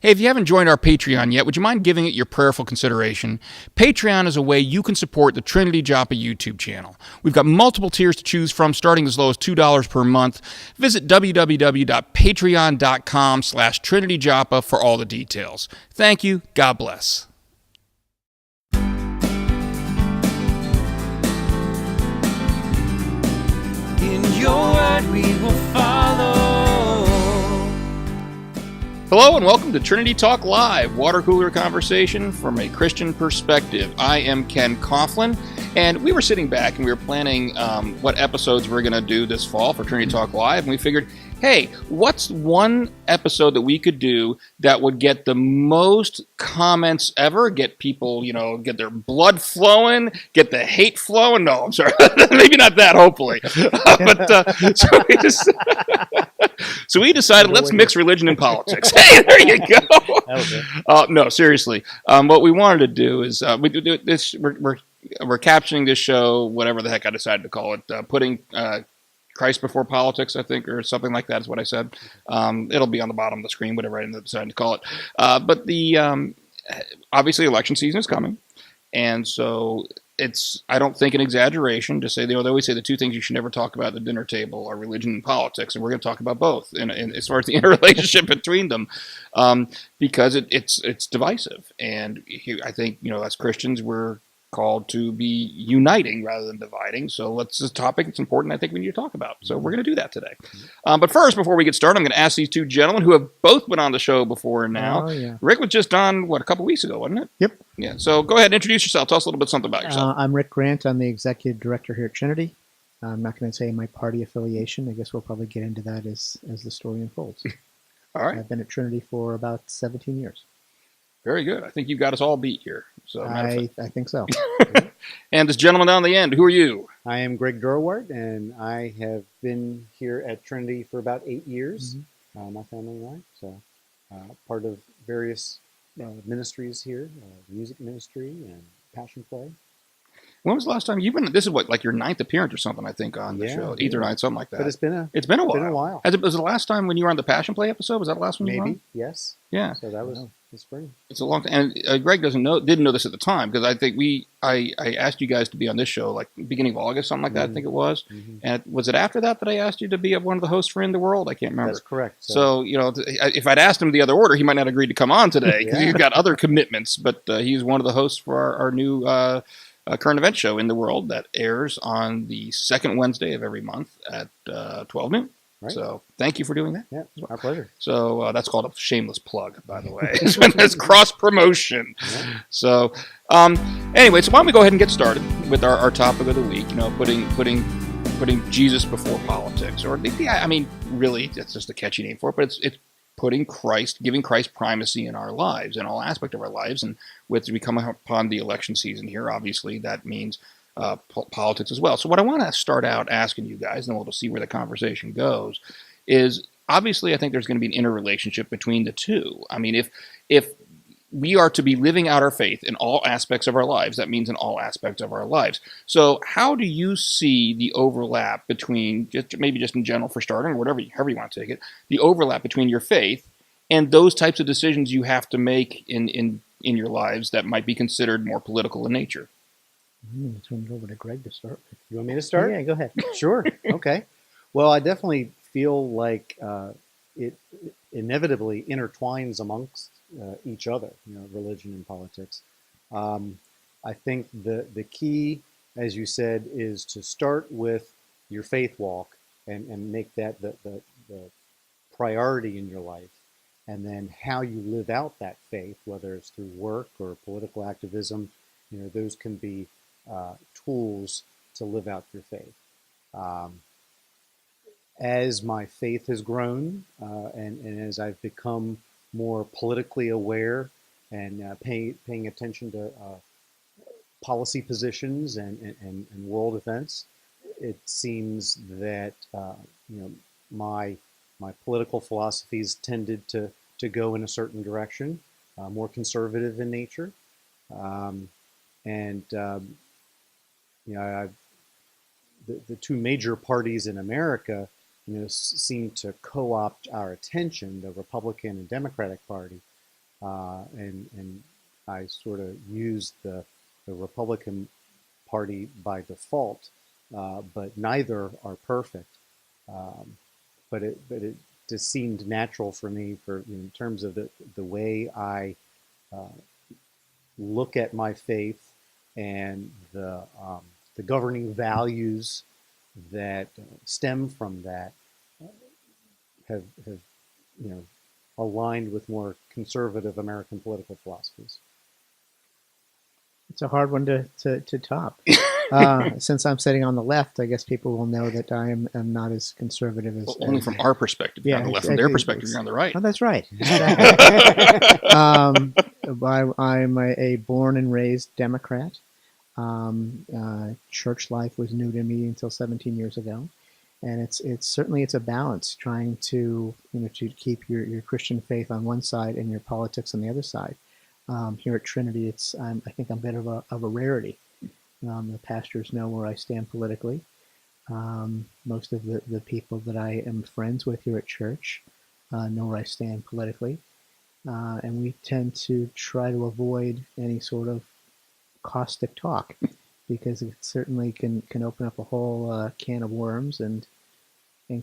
Hey, if you haven't joined our Patreon yet, would you mind giving it your prayerful consideration? Patreon is a way you can support the Trinity Joppa YouTube channel. We've got multiple tiers to choose from, starting as low as $2 per month. Visit www.patreon.com/TrinityJoppa for all the details. Thank you. God bless. In your word we will follow. Hello and welcome to Trinity Talk Live, water cooler conversation from a Christian perspective. I am Ken Coughlin, and we were sitting back and we were planning what episodes we're going to do this fall for Trinity Talk Live, and we figured, hey, what's one episode that we could do that would get the most comments ever, get people, get their blood flowing, get the hate flowing? No, I'm sorry. Maybe not that, hopefully. So we decided, let's mix religion and politics. Hey, there you go. No, seriously. What we wanted to do is we're captioning this show, whatever the heck I decided to call it, putting Christ before politics, I think, or something like that is what I said. It'll be on the bottom of the screen, whatever I ended up deciding to call it. But obviously election season is coming, and so it's, I don't think, an exaggeration to say, they always say the two things you should never talk about at the dinner table are religion and politics, and we're going to talk about both in as far as the interrelationship between them, because it's divisive, and I think, as Christians we're called to be uniting rather than dividing. So it's a topic that's important, I think, we need to talk about. So we're going to do that today. But first, before we get started, I'm going to ask these two gentlemen who have both been on the show before now. Oh, yeah. Rick was just on, a couple weeks ago, wasn't it? Yep. Yeah. So go ahead and introduce yourself. Tell us a little bit something about yourself. I'm Rick Grant. I'm the executive director here at Trinity. I'm not going to say my party affiliation. I guess we'll probably get into that as the story unfolds. All right. I've been at Trinity for about 17 years. Very good. I think you've got us all beat here. So I think so. And this gentleman down the end, who are you? I am Greg Durward, and I have been here at Trinity for about 8 years, my family and I. So part of various ministries here, music ministry and passion play. When was the last time you've been? This is like your 9th appearance or something, I think, on the show. Either night, something like that. But it's been a while. Been a while. Was it the last time when you were on the Passion Play episode? Was that the last one? Maybe. Yes. Yeah. So that was the spring. It's a long time. And Greg didn't know this at the time, because I think I asked you guys to be on this show like beginning of August, something like that. I think it was. And was it after that I asked you to be one of the hosts for In the World? I can't remember. That's correct. So if I'd asked him the other order, he might not agree to come on today because he's got other commitments. But he's one of the hosts for our new current event show, In the World, that airs on the second Wednesday of every month at 12 noon. Right. So thank you for doing that. Yeah, our pleasure. So that's called a shameless plug, by the way. It's cross promotion. Yeah. So anyway, so why don't we go ahead and get started with our topic of the week? Putting Jesus before politics, or really, that's just a catchy name for it. But it's putting giving Christ primacy in our lives, in all aspects of our lives. And with we come upon the election season here, obviously that means politics as well. So what I want to start out asking you guys, and we'll see where the conversation goes, is obviously I think there's going to be an interrelationship between the two. I mean, if we are to be living out our faith in all aspects of our lives, that means in all aspects of our lives. So how do you see the overlap between, maybe just in general for starting, or however you want to take it, the overlap between your faith and those types of decisions you have to make in your lives that might be considered more political in nature? I'm going to turn it over to Greg to start. You want me to start? Yeah, go ahead. Sure. Okay. Well, I definitely feel like it inevitably intertwines amongst each other, religion and politics. I think the key, as you said, is to start with your faith walk and make that the priority in your life, and then how you live out that faith, whether it's through work or political activism, those can be tools to live out your faith. As my faith has grown and as I've become more politically aware and paying attention to policy positions and world events, it seems that my political philosophies tended to go in a certain direction, more conservative in nature, the two major parties in America, seem to co-opt our attention, the Republican and Democratic Party, and I sort of used the Republican Party by default, but neither are perfect. Um, but it just seemed natural for me in terms of the way I uh, look at my faith and the governing values that stem from that have aligned with more conservative American political philosophies. It's a hard one to top. Since I'm sitting on the left, I guess people will know that I am not as conservative as. Well, only from our perspective, you're on the left. From their perspective, you're on the right. Oh, that's right. I'm a born and raised Democrat. Church life was new to me until 17 years ago, and it's certainly a balance trying to to keep your Christian faith on one side and your politics on the other side. Here at Trinity, I think I'm a bit of a rarity. The pastors know where I stand politically. Most of the people that I am friends with here at church know where I stand politically. And we tend to try to avoid any sort of caustic talk because it certainly can open up a whole can of worms and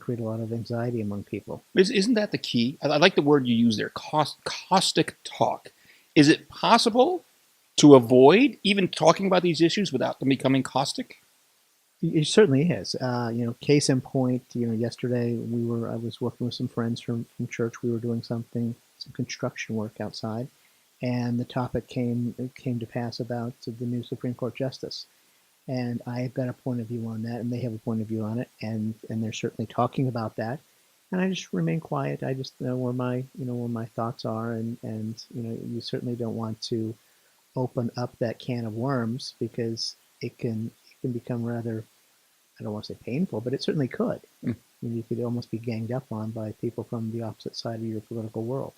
create a lot of anxiety among people. Isn't that the key? I like the word you use there, caustic talk. Is it possible to avoid even talking about these issues without them becoming caustic? It certainly is. Case in point, yesterday I was working with some friends from church. We were doing some construction work outside, and the topic came to pass about the new Supreme Court justice. And I've got a point of view on that, and they have a point of view on it, and they're certainly talking about that. And I just remain quiet. I just know where my thoughts are, and you certainly don't want to open up that can of worms because it can become rather, I don't want to say painful, but it certainly could. You could almost be ganged up on by people from the opposite side of your political world.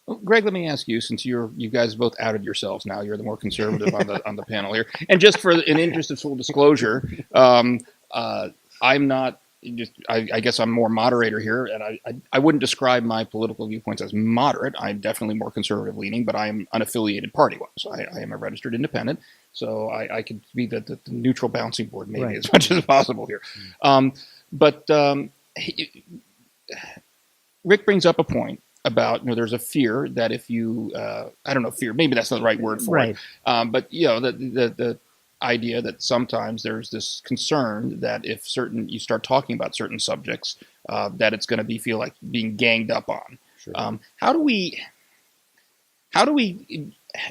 Well, Greg, let me ask you, since you guys both outed yourselves now, you're the more conservative on the panel here, and just for an interest of full disclosure, I'm not. I guess I'm more moderator here, and I wouldn't describe my political viewpoints as moderate. I'm definitely more conservative leaning, but I am unaffiliated party-wise. I am a registered independent, so I could be the neutral bouncing board maybe right. as much as possible here. Rick brings up a point about there's a fear that if you I don't know, fear, maybe that's not the right word for right. it, but the idea that sometimes there's this concern that if you start talking about certain subjects, that it's going to feel like being ganged up on. Sure. How do we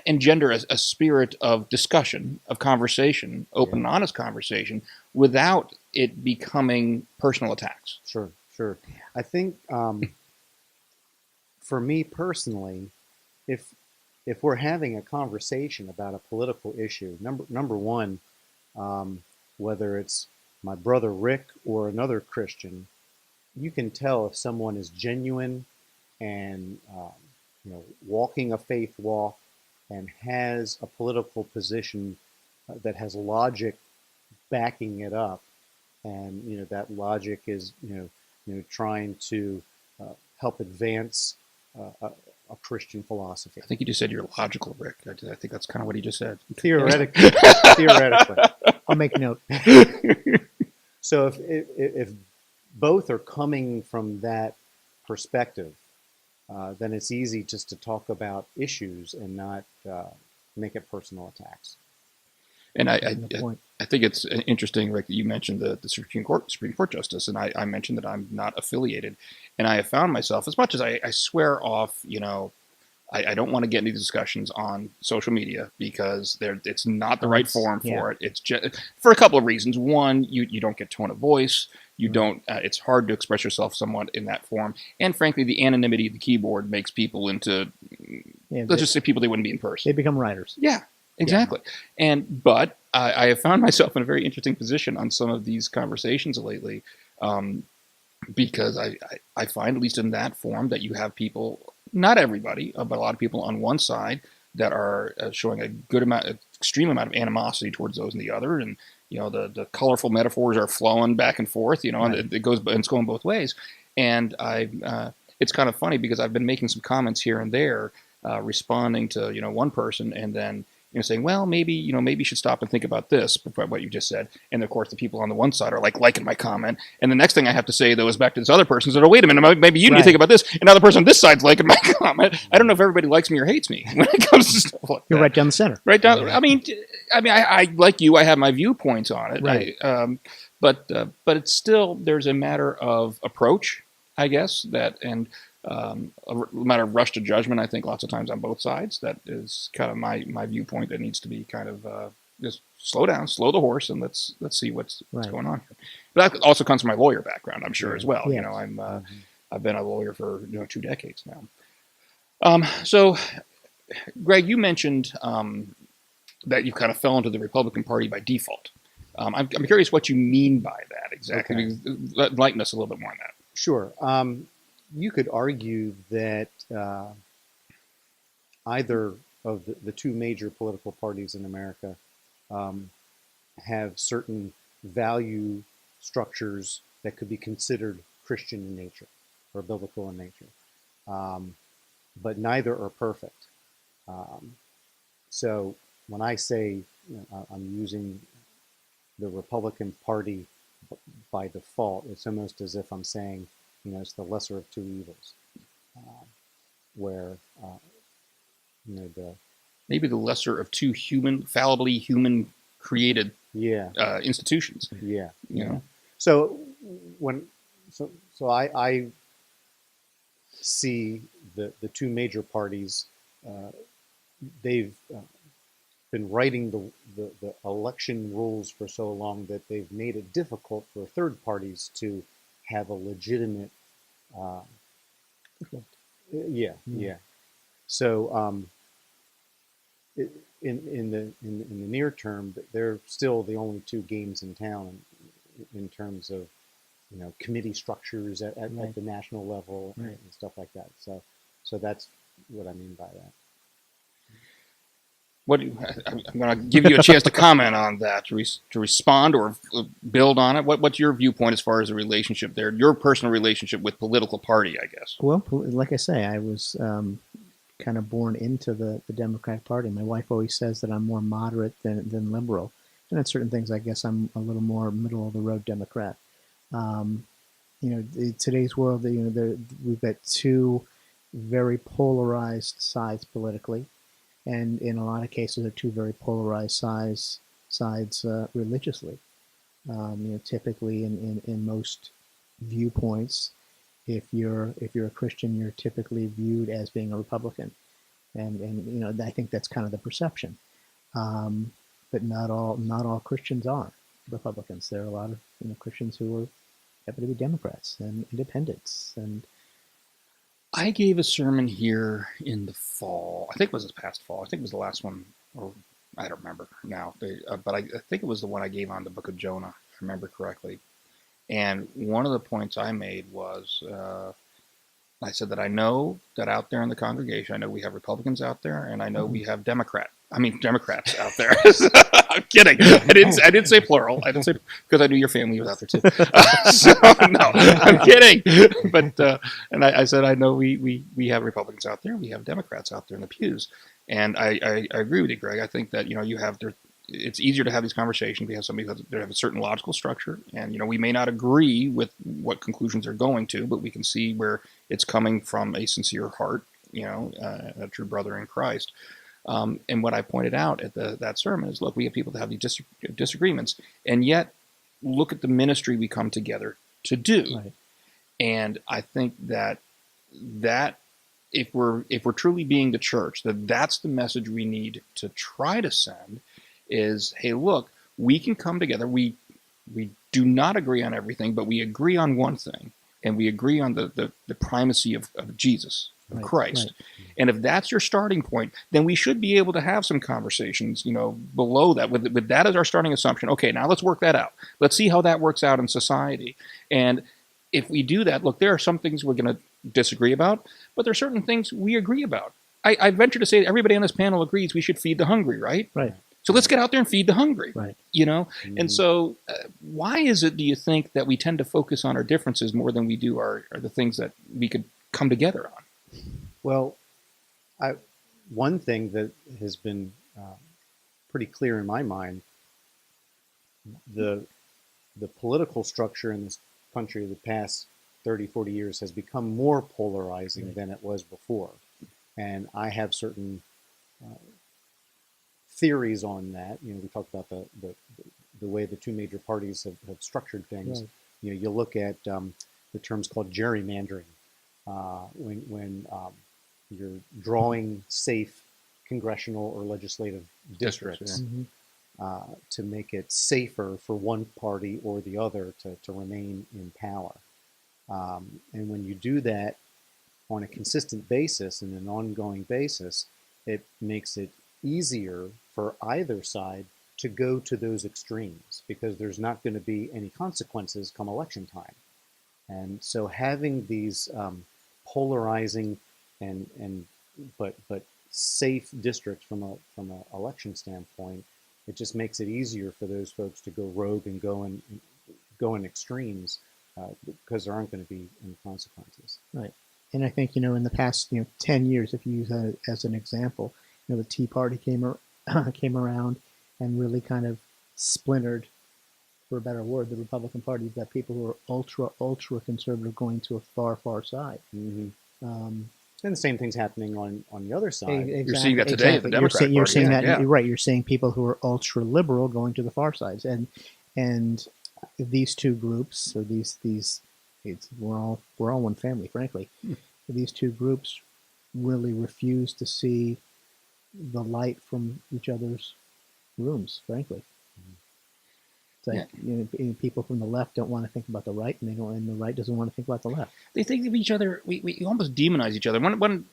engender a spirit of discussion, of conversation, open and honest conversation, without it becoming personal attacks? Sure. I think for me personally, if we're having a conversation about a political issue, number one, whether it's my brother Rick or another Christian, you can tell if someone is genuine and walking a faith walk and has a political position that has logic backing it up, and that logic is trying to help advance a Christian philosophy. I think you just said you're logical, Rick. I think that's kind of what he just said. Theoretically. I'll make a note. So if both are coming from that perspective, then it's easy just to talk about issues and not make it personal attacks. And I think it's interesting, Rick, that you mentioned the Supreme Court justice, and I mentioned that I'm not affiliated. And I have found myself, as much as I swear off, I don't want to get into discussions on social media because it's not the right forum for it. It's just for a couple of reasons. One, you don't get tone of voice. You don't. It's hard to express yourself somewhat in that form. And frankly, the anonymity of the keyboard makes people into, let's just say, people they wouldn't be in person. They become writers. Yeah. Exactly. Yeah. But I have found myself in a very interesting position on some of these conversations lately, because I find, at least in that form, that you have people, not everybody, but a lot of people on one side that are showing extreme amount of animosity towards those on the other, and the colorful metaphors are flowing back and forth, right. and it's going both ways. And it's kind of funny because I've been making some comments here and there, responding to one person, and then saying, well, maybe maybe you should stop and think about this, what you just said. And of course, the people on the one side are liking my comment, and the next thing I have to say though is back to this other person. So, oh, wait a minute, maybe you need to think about this. Another person on this side's liking my comment. I don't know if everybody likes me or hates me when it comes to stuff like You're that. right down the center. Right down. I mean, I like you. I have my viewpoints on it. Right. But it's still, there's a matter of approach, I guess, and a matter of rush to judgment. I think lots of times on both sides, that is kind of my viewpoint. That needs to be kind of just slow down, slow the horse, and let's see what's going on here. But that also comes from my lawyer background, I'm sure, as well. Yes. I've been a lawyer for 2 decades now. So, Greg, you mentioned that you kind of fell into the Republican Party by default. I'm curious what you mean by that exactly. Okay. Enlighten us a little bit more on that. Sure. You could argue that either of the 2 major political parties in America have certain value structures that could be considered Christian in nature or biblical in nature, but neither are perfect. So when I say I'm using the Republican Party by default, it's almost as if I'm saying, it's the lesser of 2 evils, where maybe the lesser of 2 fallibly human created institutions. Yeah. You know. So I see the 2 major parties. They've been writing the election rules for so long that they've made it difficult for third parties to have a legitimate. So in the near term, they're still the only 2 games in town in terms of committee structures at the national level and stuff like that. So that's what I mean by that. I'm going to give you a chance to comment on that, to respond or build on it. What's your viewpoint as far as the relationship there, your personal relationship with political party, I guess? Well, like I say, I was kind of born into the Democratic Party. My wife always says that I'm more moderate than liberal. And at certain things, I guess I'm a little more middle-of-the-road Democrat. In today's world, we've got 2 very polarized sides politically. And in a lot of cases, are 2 very polarized sides religiously. Typically in most viewpoints, if you're a Christian, you're typically viewed as being a Republican, and I think that's kind of the perception. But not all Christians are Republicans. There are a lot of Christians who happen to be Democrats and independents. And I gave a sermon here in the fall. I think it was this past fall. I think it was the last one, or I don't remember now. But I think it was the one I gave on the book of Jonah, if I remember correctly. And one of the points I made was, I said that I know that out there in the congregation, I know we have Republicans out there, and I know we have Democrats out there. I'm kidding. I didn't say plural. I didn't say, because I knew your family was out there too. So no, I'm kidding. But and I said I know we have Republicans out there. We have Democrats out there in the pews, and I agree with you, Greg. I think that you have it's easier to have these conversations. We have somebody that have a certain logical structure, and we may not agree with what conclusions they're going to, but we can see where it's coming from a sincere heart, a true brother in Christ. And what I pointed out at that sermon is, look, we have people that have these disagreements, and yet look at the ministry we come together to do. Right. And I think that if we're truly being the church, that's the message we need to try to send. Is, hey, look, we can come together. We do not agree on everything, but we agree on one thing, and we agree on the primacy of Jesus, of Christ. Right. And if that's your starting point, then we should be able to have some conversations, below that, with that as our starting assumption. Okay, now let's work that out. Let's see how that works out in society. And if we do that, look, there are some things we're going to disagree about, but there are certain things we agree about. I venture to say that everybody on this panel agrees we should feed the hungry, right? Right. So let's get out there and feed the hungry, right? Mm-hmm. And so why is it, do you think, that we tend to focus on our differences more than we do the things that we could come together on? Well, one thing that has been pretty clear in my mind, the political structure in this country the past 30, 40 years has become more polarizing than it was before. And I have certain theories on that. We talked about the way the two major parties have structured things. Right. You look at the terms called gerrymandering, when you're drawing safe congressional or legislative districts to make it safer for one party or the other to remain in power. And when you do that on a consistent basis and an ongoing basis, it makes it easier for either side to go to those extremes because there's not going to be any consequences come election time. And so having these polarizing but safe districts from an election standpoint, it just makes it easier for those folks to go rogue and go in extremes because there aren't going to be any consequences. Right. And I think, in the past, 10 years, if you use that as an example, the Tea Party came around and really kind of splintered, for a better word, the Republican Party. You've got people who are ultra conservative going to a far, far side. Mm-hmm. And the same thing's happening on the other side. Exactly, You're seeing that today at the Democratic you're Party. seeing that. Yeah. You're right. You're seeing people who are ultra liberal going to the far sides, and these two groups, or we're all one family, frankly. These two groups really refuse to see the light from each other's rooms, frankly. It's like people from the left don't want to think about the right, and the right doesn't want to think about the left. They think of each other. We almost demonize each other.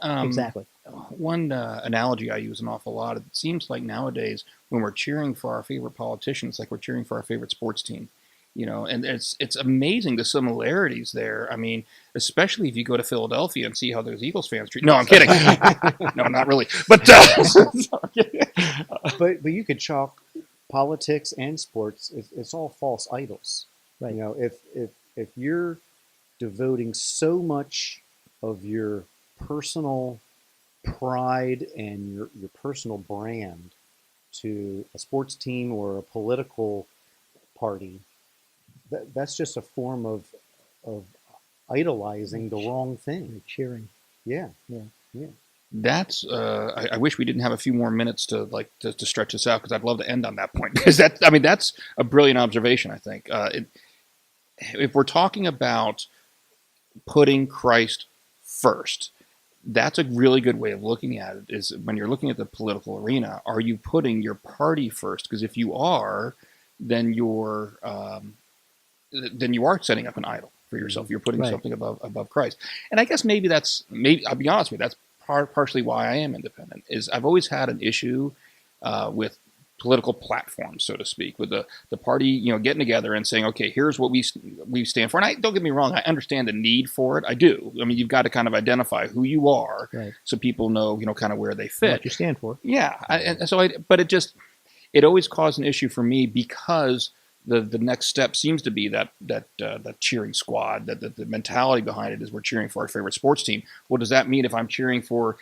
Exactly. One analogy I use an awful lot. It seems like nowadays when we're cheering for our favorite politician, it's like we're cheering for our favorite sports team. And it's amazing the similarities there. I mean, especially if you go to Philadelphia and see how those Eagles fans treat. No, I'm kidding. No, not really. But but you could chalk politics and sports. It's all false idols. Right. If you're devoting so much of your personal pride and your personal brand to a sports team or a political party, that's just a form of idolizing the wrong thing. Cheering. Yeah. that's I wish we didn't have a few more minutes to stretch this out, because I'd love to end on that point, because that's a brilliant observation. I think if we're talking about putting Christ first, that's a really good way of looking at it. Is when you're looking at the political arena, are you putting your party first? Because if you are, then you are setting up an idol for yourself. You're putting something above Christ. And I guess maybe I'll be honest with you, that's partially why I am independent. Is I've always had an issue with political platforms, so to speak, with the party, getting together and saying, okay, here's what we stand for. And don't get me wrong, I understand the need for it. I do. I mean, you've got to kind of identify who you are, so people know, kind of where they fit. What you stand for. Yeah. But it always caused an issue for me, because the next step seems to be that cheering squad, that the mentality behind it is we're cheering for our favorite sports team. What does that mean if I'm cheering for,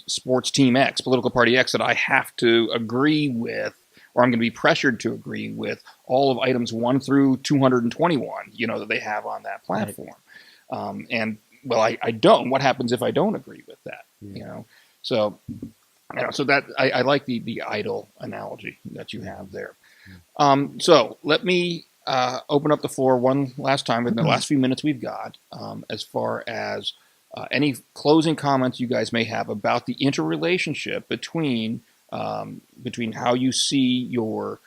sports team X, political party X, that I have to agree with, or I'm going to be pressured to agree with all of items 1 through 221, that they have on that platform. Right. I don't. What happens if I don't agree with that? Yeah. So that I like the idol analogy that you have there. So let me open up the floor one last time in the last few minutes we've got, as far as any closing comments you guys may have about the interrelationship between how you see your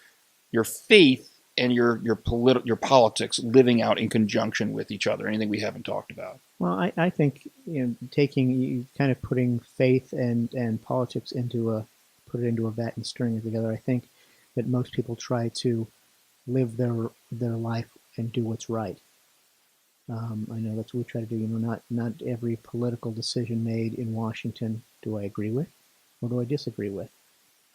faith and your politics living out in conjunction with each other. Anything we haven't talked about? Well, I think kind of putting faith and politics into a vat and stirring it together. I think that most people try to live their life and do what's right. I know that's what we try to do. Not every political decision made in Washington do I agree with, or do I disagree with.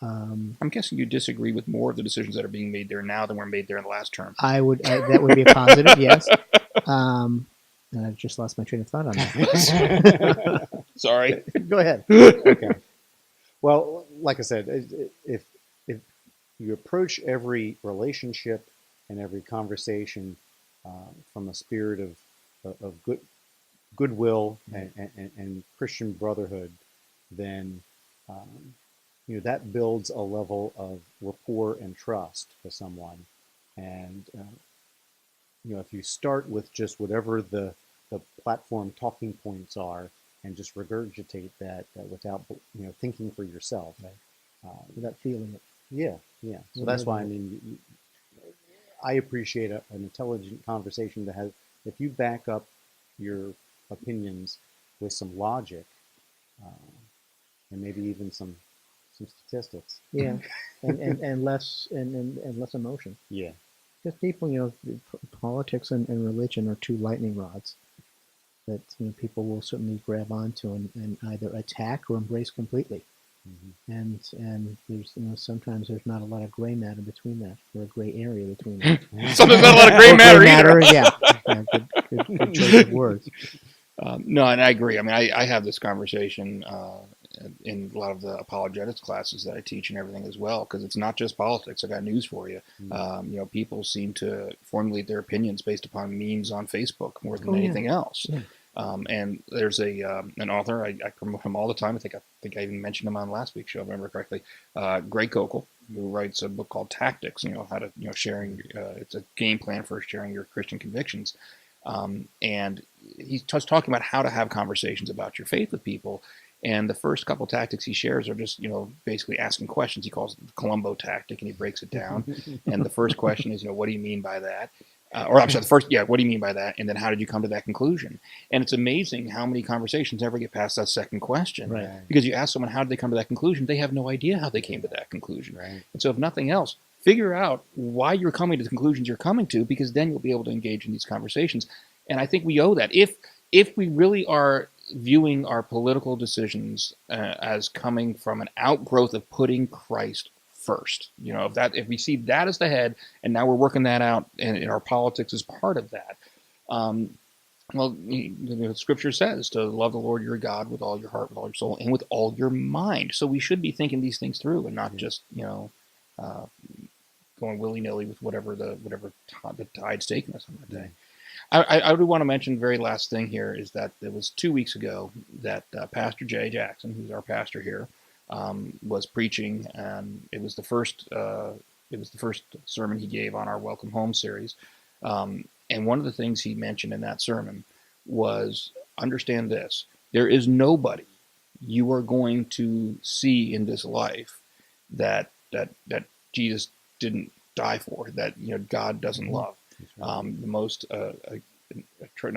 I'm guessing you disagree with more of the decisions that are being made there now than were made there in the last term. That would be a positive, yes. And I've just lost my train of thought on that. Sorry. Go ahead. Okay. Well, like I said, if you approach every relationship and every conversation from a spirit of goodwill and Christian brotherhood, then that builds a level of rapport and trust with someone. And if you start with just whatever the platform talking points are and just regurgitate that without thinking for yourself, Without feeling it. yeah. So that's why I appreciate an intelligent conversation that has, if you back up your opinions with some logic and maybe even some statistics. Yeah, and less and less emotion. Yeah. Because people, politics and religion are two lightning rods that people will certainly grab onto and either attack or embrace completely. And there's sometimes there's not a lot of gray matter between that, or a gray area between that. Sometimes not a lot of gray matter either. Yeah, good choice of words. No, and I agree. I mean, I have this conversation in a lot of the apologetics classes that I teach and everything as well, because it's not just politics. I got news for you. People seem to formulate their opinions based upon memes on Facebook more than anything else. Yeah. And there's an author, I promote him all the time. I think I even mentioned him on last week's show, if I remember correctly. Greg Kokel, who writes a book called Tactics. How to sharing. It's a game plan for sharing your Christian convictions. And he's just talking about how to have conversations about your faith with people. And the first couple tactics he shares are just, basically asking questions. He calls it the Columbo tactic, and he breaks it down. And the first question is, what do you mean by that? What do you mean by that? And then how did you come to that conclusion? And it's amazing how many conversations ever get past that second question. Right. Because you ask someone, how did they come to that conclusion? They have no idea how they came to that conclusion. Right. And so if nothing else, figure out why you're coming to the conclusions you're coming to, because then you'll be able to engage in these conversations. And I think we owe that. If we really are viewing our political decisions as coming from an outgrowth of putting Christ first, if we see that as the head, and now we're working that out, and our politics is part of that. Scripture says to love the Lord your God with all your heart, with all your soul, and with all your mind. So we should be thinking these things through, and not just going willy-nilly with whatever the tide's taking us on that day. I do want to mention the very last thing here is that it was 2 weeks ago that Pastor Jay Jackson, who's our pastor here, was preaching, and it was the first sermon he gave on our Welcome Home series. And one of the things he mentioned in that sermon was, understand this: there is nobody you are going to see in this life that Jesus didn't die for, that God doesn't love. Now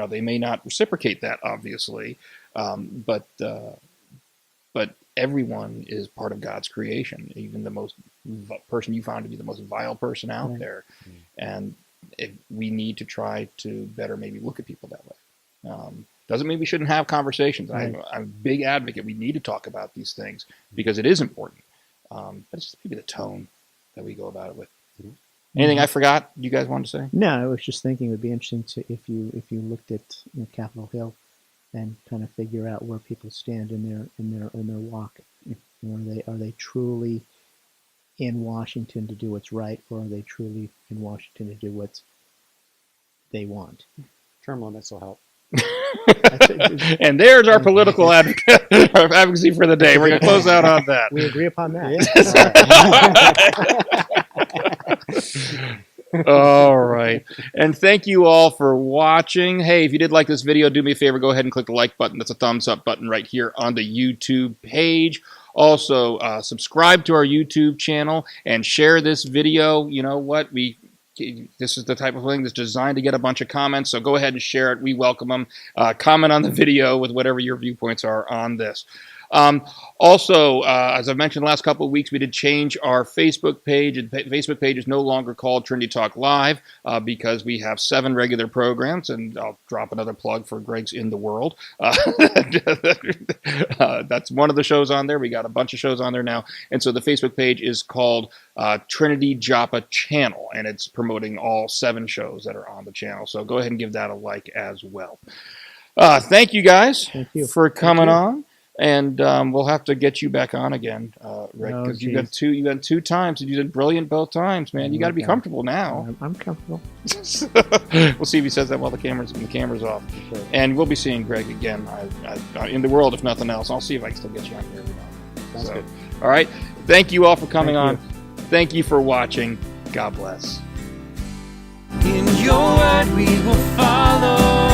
they may not reciprocate that, obviously, but everyone is part of God's creation, even the most person you found to be the most vile person out there. And we need to try to better maybe look at people that way. Doesn't mean we shouldn't have conversations. I'm a big advocate. We need to talk about these things because it is important. But it's just maybe the tone that we go about it with. Anything I forgot you guys wanted to say? No, I was just thinking it would be interesting to if you looked at Capitol Hill and kind of figure out where people stand in their walk. Are they truly in Washington to do what's right, or are they truly in Washington to do what they want? Term limits will help. And there's our political advocacy for the day. We're going to close out on that. We agree upon that. All right. And thank you all for watching. Hey, if you did like this video, do me a favor, go ahead and click the like button. That's a thumbs up button right here on the YouTube page. Also, subscribe to our YouTube channel and share this video. You know what? This is the type of thing that's designed to get a bunch of comments, so go ahead and share it. We welcome them. Comment on the video with whatever your viewpoints are on this. Also, as I mentioned the last couple of weeks, we did change our Facebook page. And Facebook page is no longer called Trinity Talk Live because we have 7 regular programs. And I'll drop another plug for Greg's In the World. That's one of the shows on there. We got a bunch of shows on there now. And so the Facebook page is called Trinity Joppa Channel. And it's promoting all 7 shows that are on the channel. So go ahead and give that a like as well. Thank you guys for coming on. And we'll have to get you back on again, Rick, because you got 2 times, and you did brilliant both times, man. You got to be comfortable now. I'm comfortable. We'll see if he says that while the camera's off. Sure. And we'll be seeing Greg again in the world, if nothing else. I'll see if I can still get you on here. Sounds good. All right. Thank you all for coming on. Thank you for watching. God bless. In your word we will follow.